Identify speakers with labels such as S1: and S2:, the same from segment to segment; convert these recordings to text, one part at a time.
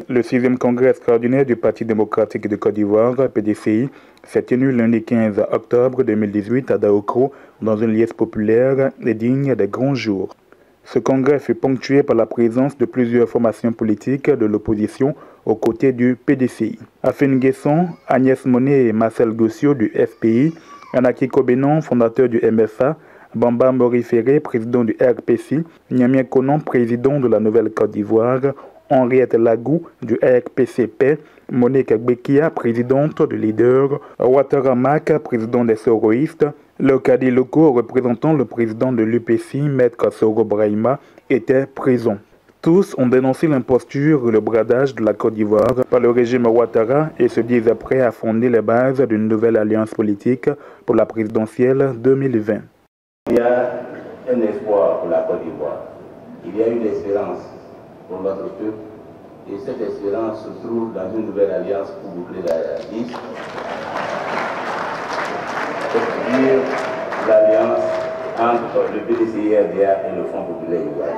S1: Le 6e congrès extraordinaire du Parti démocratique de Côte d'Ivoire, PDCI, s'est tenu lundi 15 octobre 2018 à Daokro, dans une liesse populaire et digne des grands jours. Ce congrès fut ponctué par la présence de plusieurs formations politiques de l'opposition aux côtés du PDCI. Afin Guesson, Agnès Monet et Marcel Gossio du FPI, Anaki Kobenon, fondateur du MFA, Bamba Moriféré, président du RPC, Niamien Konon, président de la Nouvelle-Côte d'Ivoire, Henriette Lagou du RPCP, Monique Bekia, présidente du Leader, Ouattara Mack, président des Soroïstes, le Kadi Loko, représentant le président de l'UPC, Maître Soro Brahima, étaient présents. Tous ont dénoncé l'imposture et le bradage de la Côte d'Ivoire par le régime Ouattara et se disent prêts à fonder les bases d'une nouvelle alliance politique pour la présidentielle 2020.
S2: Il y a un espoir pour la Côte d'Ivoire. Il y a une espérance pour notre peuple. Et cette espérance se trouve dans une nouvelle alliance pour boucler la liste. C'est-à-dire l'alliance entre le PDCI-RDA et le Front populaire ivoirien.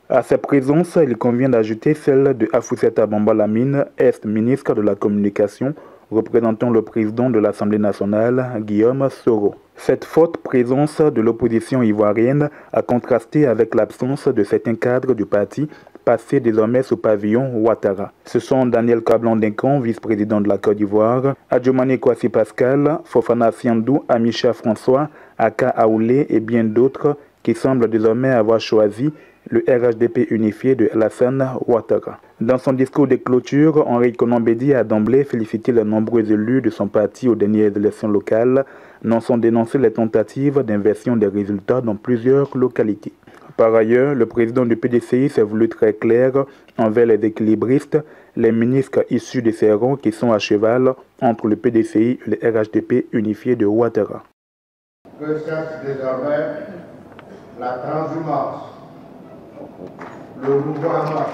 S1: À cette présence, il convient d'ajouter celle de Afoussata Bamba Lamine, ex-ministre de la Communication, représentant le président de l'Assemblée nationale, Guillaume Soro. Cette forte présence de l'opposition ivoirienne a contrasté avec l'absence de certains cadres du parti, passés désormais sous pavillon Ouattara. Ce sont Daniel Kablan-Dinkan, vice-président de la Côte d'Ivoire, Adjomane Kwasi Pascal, Fofana Siandou, Amicha François, Aka Aoulé et bien d'autres qui semblent désormais avoir choisi le RHDP unifié de Alassane Ouattara. Dans son discours de clôture, Henri Konan Bédié a d'emblée félicité les nombreux élus de son parti aux dernières élections locales, non sans dénoncer les tentatives d'inversion des résultats dans plusieurs localités. Par ailleurs, le président du PDCI s'est voulu très clair envers les équilibristes, les ministres issus de ces rangs qui sont à cheval entre le PDCI et le RHDP unifié de Ouattara.
S3: Que cherche désormais la transhumance, le mouvement,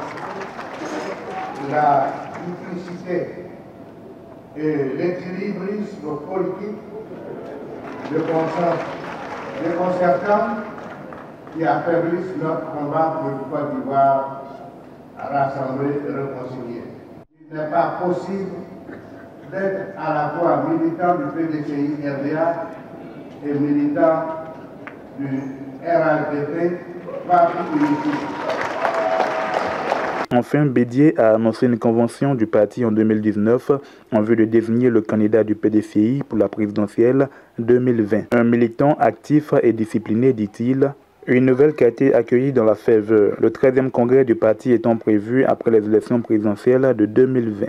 S3: la duplicité et l'équilibrisme politique déconcertant qui affaiblissent notre combat pour une Côte d'Ivoire rassemblée et réconciliée. Il n'est pas possible d'être à la fois militant du PDCI-RDA et militant du RHDP, parti unifié.
S1: Enfin, Bédié a annoncé une convention du parti en 2019 en vue de désigner le candidat du PDCI pour la présidentielle 2020. Un militant actif et discipliné, dit-il. Une nouvelle qui a été accueillie dans la ferveur, le 13e congrès du parti étant prévu après les élections présidentielles de 2020.